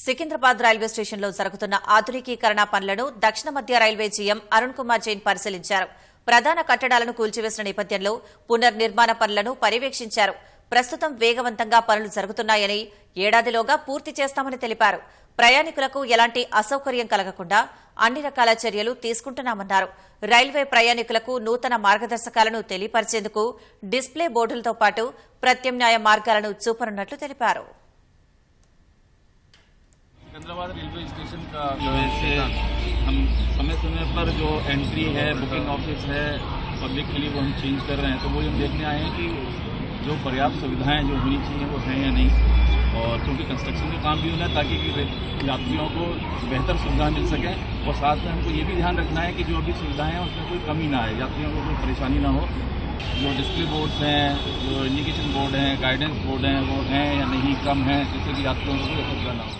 Secunderabad railway స్టేషన్లో జరుగుతున్న ఆధునికీకరణ పనులను దక్షిణ మధ్య రైల్వే జీఎం అరుణ్ కుమార్ జైన్ పరిశీలించారు. ప్రధాన కట్టడాలను కూల్చివేసిన నేపథ్యంలో పునర్నిర్మాణ పనులను పర్యవేక్షించారు. ప్రస్తుతం వేగవంతంగా పనులు జరుగుతున్నాయని, ఏడాదిలోగా పూర్తి చేస్తామని తెలిపారు. ప్రయాణికులకు ఎలాంటి అసౌకర్యం కలగకుండా అన్ని రకాల చర్యలు తీసుకుంటున్నామన్నారు. రైల్వే ప్రయాణికులకు నూతన మార్గదర్శకాలను తెలియపరిచేందుకు డిస్ప్లే బోర్డులతో పాటు ప్రత్యామ్నాయ మార్గాలను చూపనున్నట్లు తెలిపారు. सिकंदराबाद रेलवे स्टेशन का जो है हम समय समय पर जो एंट्री है, बुकिंग ऑफिस है, पब्लिक के लिए वो हम चेंज कर रहे हैं। तो वो हम देखने आए हैं कि जो पर्याप्त सुविधाएं जो होनी चाहिए वो हैं या नहीं, और क्योंकि कंस्ट्रक्शन का काम भी होना है ताकि यात्रियों को बेहतर सुविधा मिल सके। और साथ में हमको ये भी ध्यान रखना है कि जो अभी सुविधाएं हैं उसमें कोई कमी ना आए, यात्रियों को कोई परेशानी ना हो। जो डिस्प्ले बोर्ड्स हैं, जो इंडिकेशन बोर्ड हैं, गाइडेंस बोर्ड हैं, वो हैं या नहीं, कम हैं, जिससे कि यात्रियों को कोई असुविधा ना हो।